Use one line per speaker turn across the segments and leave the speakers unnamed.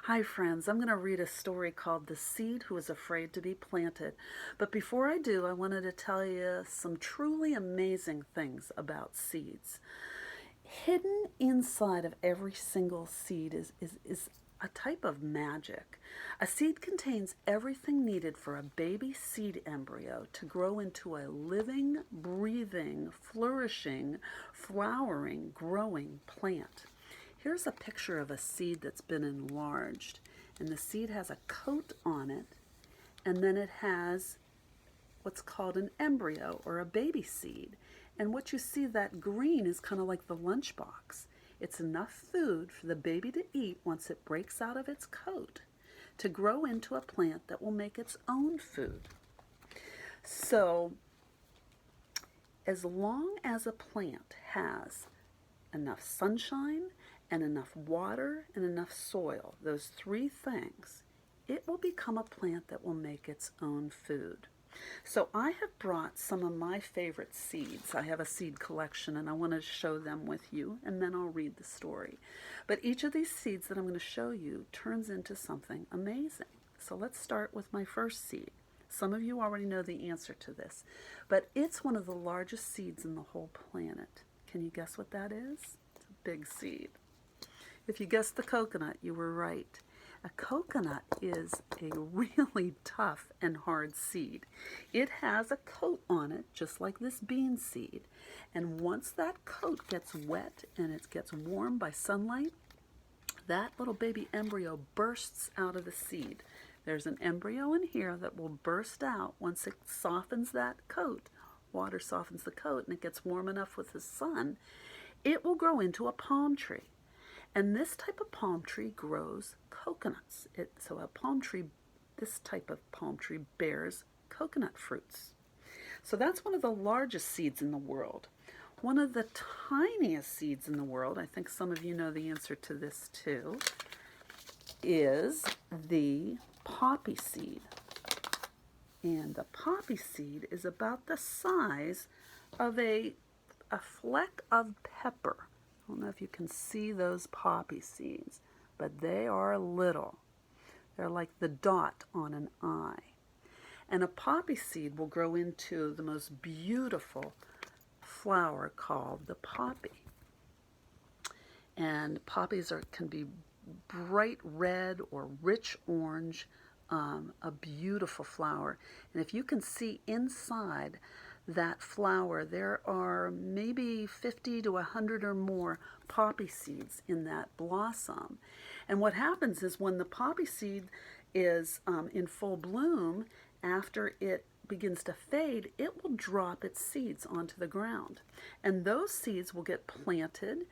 Hi, friends. I'm going to read a story called The Seed Who Was Afraid to Be Planted. But before I do, I wanted to tell you some truly amazing things about seeds. Hidden inside of every single seed is a type of magic. A seed contains everything needed for a baby seed embryo to grow into a living, breathing, flourishing, flowering, growing plant. Here's a picture of a seed that's been enlarged, and the seed has a coat on it, and then it has what's called an embryo or a baby seed. And what you see, that green, is kind of like the lunchbox. It's enough food for the baby to eat once it breaks out of its coat to grow into a plant that will make its own food. So, as long as a plant has enough sunshine and enough water and enough soil, those three things, it will become a plant that will make its own food. So I have brought some of my favorite seeds. I have a seed collection and I want to show them with you, and then I'll read the story. But each of these seeds that I'm going to show you turns into something amazing. So let's start with my first seed. Some of you already know the answer to this, but it's one of the largest seeds in the whole planet. Can you guess what that is? It's a big seed. If you guessed the coconut, you were right. A coconut is a really tough and hard seed. It has a coat on it, just like this bean seed. And once that coat gets wet and it gets warm by sunlight, that little baby embryo bursts out of the seed. There's an embryo in here that will burst out once it softens that coat. Water softens the coat and it gets warm enough with the sun. It will grow into a palm tree. And this type of palm tree grows coconuts. So a palm tree, this type of palm tree bears coconut fruits. So that's one of the largest seeds in the world. One of the tiniest seeds in the world, I think some of you know the answer to this too, is the poppy seed. And the poppy seed is about the size of a fleck of pepper. I don't know if you can see those poppy seeds, but they are little. They're like the dot on an eye. And a poppy seed will grow into the most beautiful flower called the poppy. And poppies can be bright red or rich orange, a beautiful flower. And if you can see inside that flower, there are maybe 50 to 100 or more poppy seeds in that blossom. And what happens is when the poppy seed is in full bloom, after it begins to fade, it will drop its seeds onto the ground. And those seeds will get planted.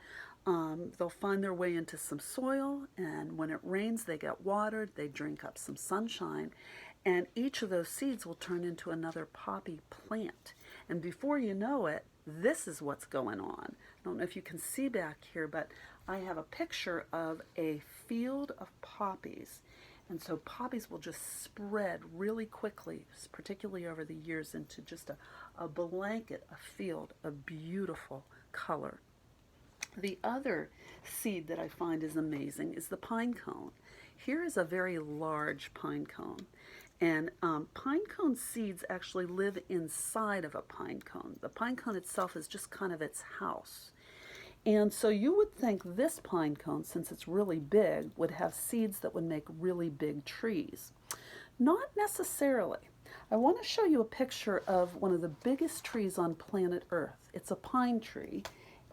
They'll find their way into some soil, and when it rains, they get watered, they drink up some sunshine, and each of those seeds will turn into another poppy plant. And before you know it, this is what's going on. I don't know if you can see back here, but I have a picture of a field of poppies. And so poppies will just spread really quickly, particularly over the years, into just a blanket, a field of beautiful color. The other seed that I find is amazing is the pine cone. Here is a very large pine cone. And pine cone seeds actually live inside of a pine cone. The pine cone itself is just kind of its house. And so you would think this pine cone, since it's really big, would have seeds that would make really big trees. Not necessarily. I want to show you a picture of one of the biggest trees on planet Earth. It's a pine tree.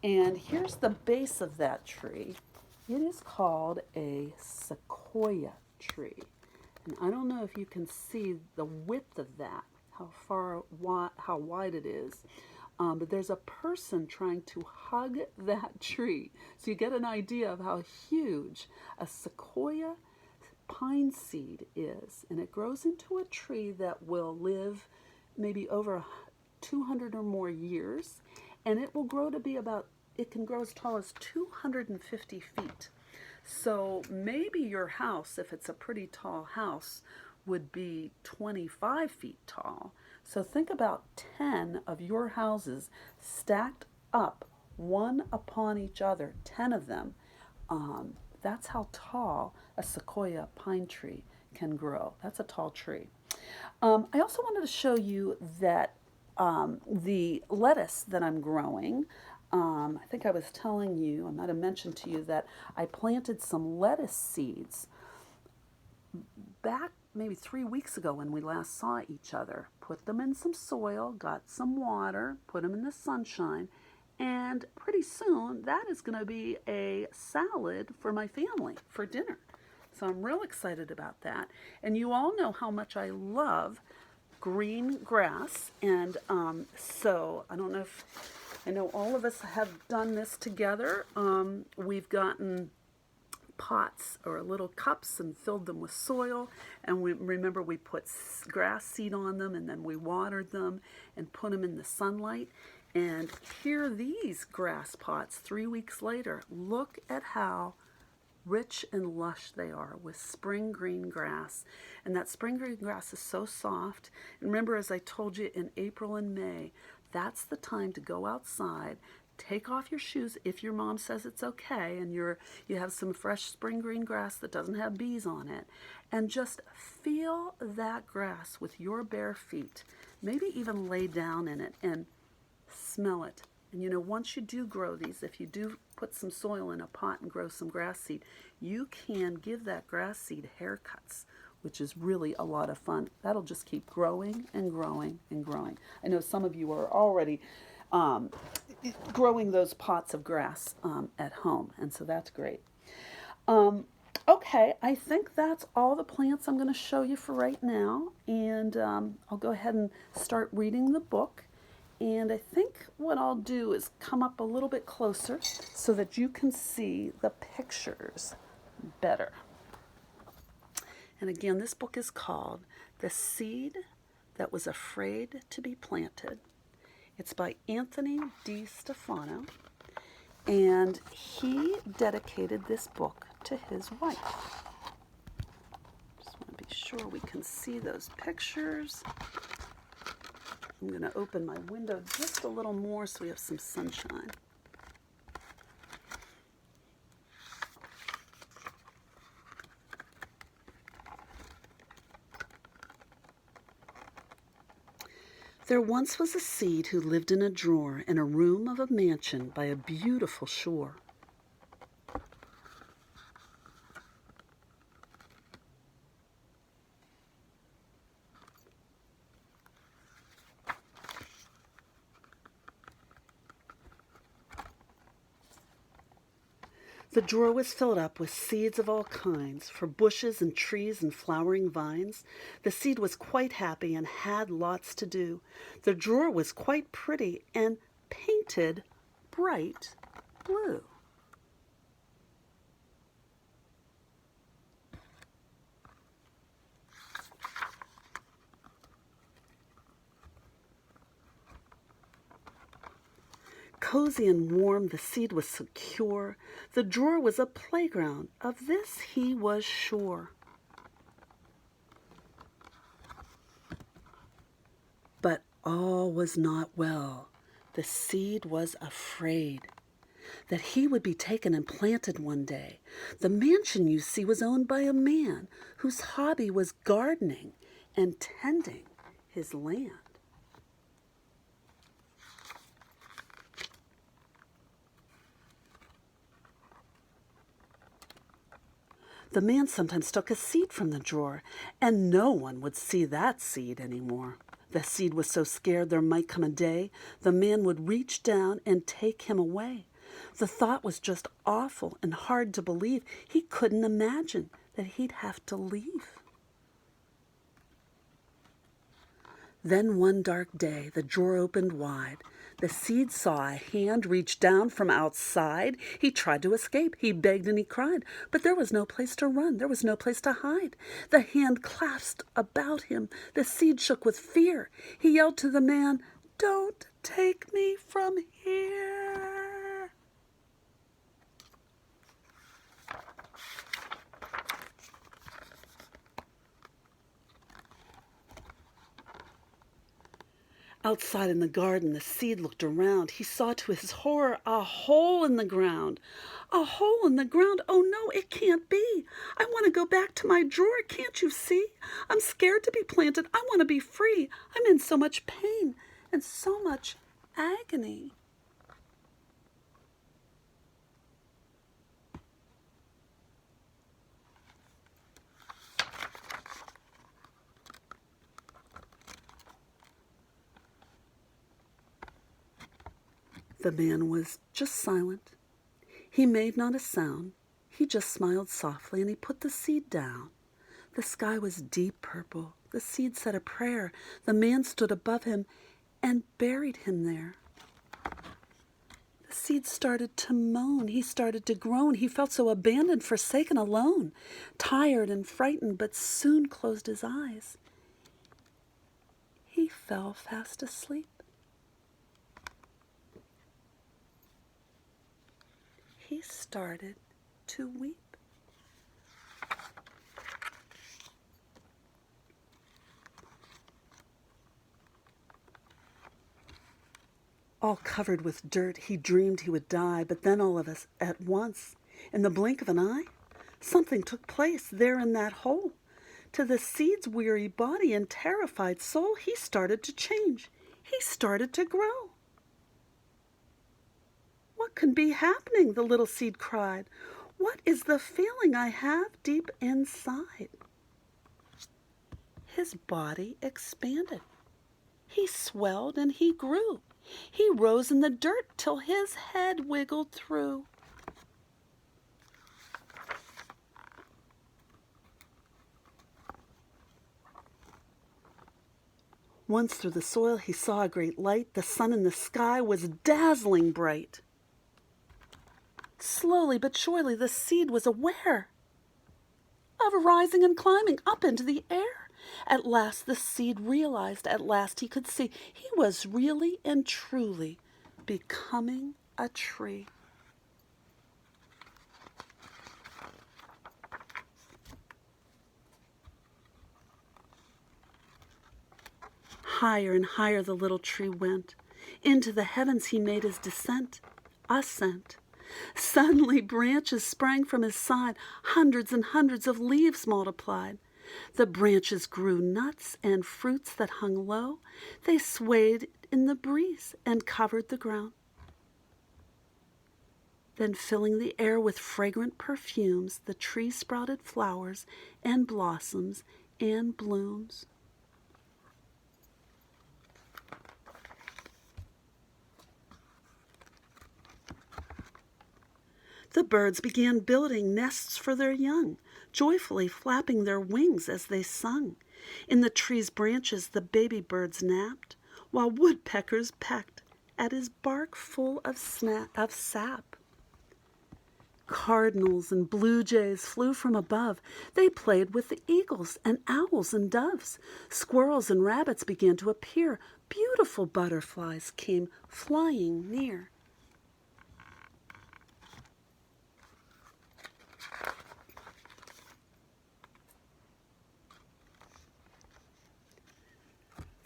And here's the base of that tree. It is called a sequoia tree. And I don't know if you can see the width of that, how wide it is. But there's a person trying to hug that tree. So you get an idea of how huge a sequoia pine seed is. And it grows into a tree that will live maybe over 200 or more years. And it will grow to be it can grow as tall as 250 feet. So maybe your house, if it's a pretty tall house, would be 25 feet tall. So think about 10 of your houses stacked up, one upon each other, 10 of them, That's how tall a sequoia pine tree can grow. That's a tall tree. I also wanted to show you that the lettuce that I'm growing, I think I was telling you, I might have mentioned to you that I planted some lettuce seeds back maybe 3 weeks ago when we last saw each other. Put them in some soil, got some water, put them in the sunshine, and pretty soon that is going to be a salad for my family for dinner. So I'm real excited about that. And you all know how much I love green grass. And so I don't know if I know all of us have done this together. We've gotten pots or little cups and filled them with soil, and we put grass seed on them, and then we watered them and put them in the sunlight. And here are these grass pots 3 weeks later. Look at how rich and lush they are with spring green grass. And that spring green grass is so soft. And remember, as I told you, in April and May, that's the time to go outside, take off your shoes if your mom says it's okay, and you have some fresh spring green grass that doesn't have bees on it, and just feel that grass with your bare feet. Maybe even lay down in it and smell it. And you know, once you do grow these, if you do put some soil in a pot and grow some grass seed, you can give that grass seed haircuts, which is really a lot of fun. That'll just keep growing and growing and growing. I know some of you are already growing those pots of grass at home, and so that's great. Okay, I think that's all the plants I'm going to show you for right now, and I'll go ahead and start reading the book. And I think what I'll do is come up a little bit closer so that you can see the pictures better. And again, this book is called The Seed That Was Afraid to Be Planted. It's by Anthony Stefano, and he dedicated this book to his wife. Just want to be sure we can see those pictures. I'm going to open my window just a little more so we have some sunshine. There once was a seed who lived in a drawer in a room of a mansion by a beautiful shore. The drawer was filled up with seeds of all kinds, for bushes and trees and flowering vines. The seed was quite happy and had lots to do. The drawer was quite pretty and painted bright blue. Cozy and warm, the seed was secure. The drawer was a playground, of this he was sure. But all was not well. The seed was afraid that he would be taken and planted one day. The mansion, you see, was owned by a man whose hobby was gardening and tending his land. The man sometimes took a seed from the drawer, and no one would see that seed anymore. The seed was so scared there might come a day the man would reach down and take him away. The thought was just awful and hard to believe. He couldn't imagine that he'd have to leave. Then one dark day, the drawer opened wide. The seed saw a hand reach down from outside. He tried to escape. He begged and he cried. But there was no place to run. There was no place to hide. The hand clasped about him. The seed shook with fear. He yelled to the man, "Don't take me from here." Outside in the garden, the seed looked around. He saw to his horror a hole in the ground. A hole in the ground. Oh no, it can't be. I want to go back to my drawer. Can't you see? I'm scared to be planted. I want to be free. I'm in so much pain and so much agony. The man was just silent. He made not a sound. He just smiled softly, and he put the seed down. The sky was deep purple. The seed said a prayer. The man stood above him and buried him there. The seed started to moan. He started to groan. He felt so abandoned, forsaken, alone, tired and frightened, but soon closed his eyes. He fell fast asleep. He started to weep. All covered with dirt, he dreamed he would die, but then all of us at once, in the blink of an eye, something took place there in that hole. To the seed's weary body and terrified soul, he started to change. He started to grow. What can be happening? The little seed cried. What is the feeling I have deep inside? His body expanded. He swelled and he grew. He rose in the dirt till his head wiggled through. Once through the soil he saw a great light. The sun in the sky was dazzling bright. Slowly but surely the seed was aware of rising and climbing up into the air. At last the seed realized, at last he could see, he was really and truly becoming a tree. Higher and higher the little tree went. Into the heavens he made his descent, ascent. Suddenly branches sprang from his side, hundreds and hundreds of leaves multiplied. The branches grew nuts and fruits that hung low. They swayed in the breeze and covered the ground. Then filling the air with fragrant perfumes, the tree sprouted flowers and blossoms and blooms. The birds began building nests for their young, joyfully flapping their wings as they sung. In the tree's branches the baby birds napped, while woodpeckers pecked at his bark full of sap. Cardinals and blue jays flew from above. They played with the eagles and owls and doves. Squirrels and rabbits began to appear. Beautiful butterflies came flying near.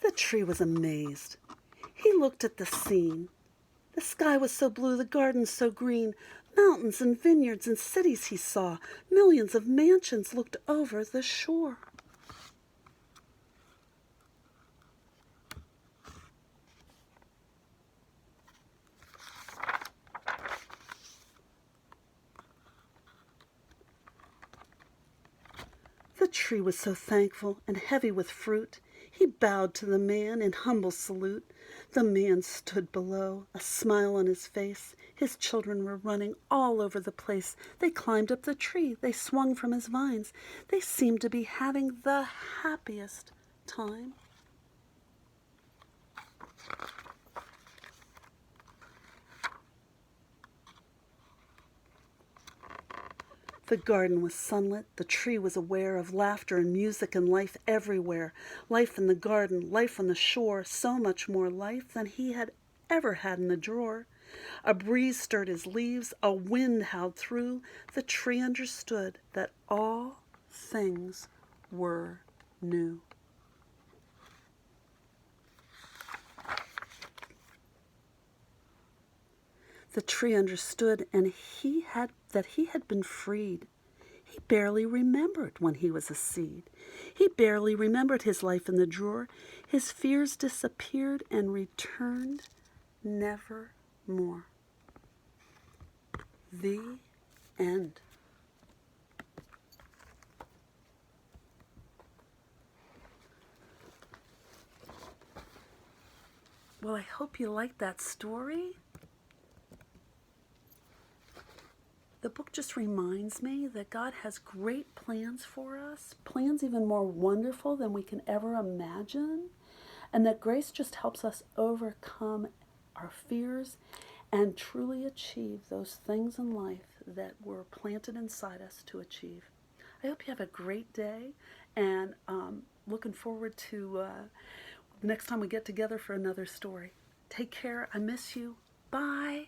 The tree was amazed. He looked at the scene. The sky was so blue, the garden so green. Mountains and vineyards and cities he saw. Millions of mansions looked over the shore. The tree was so thankful and heavy with fruit. He bowed to the man in humble salute. The man stood below, a smile on his face. His children were running all over the place. They climbed up the tree. They swung from his vines. They seemed to be having the happiest time. The garden was sunlit. The tree was aware of laughter and music and life everywhere. Life in the garden, life on the shore, so much more life than he had ever had in the drawer. A breeze stirred his leaves, a wind howled through. The tree understood that all things were new. The tree understood, and he had been freed. He barely remembered when he was a seed. He barely remembered his life in the drawer. His fears disappeared and returned never more. The end. Well, I hope you liked that story. The book just reminds me that God has great plans for us, plans even more wonderful than we can ever imagine, and that grace just helps us overcome our fears and truly achieve those things in life that were planted inside us to achieve. I hope you have a great day, and looking forward to the next time we get together for another story. Take care. I miss you. Bye.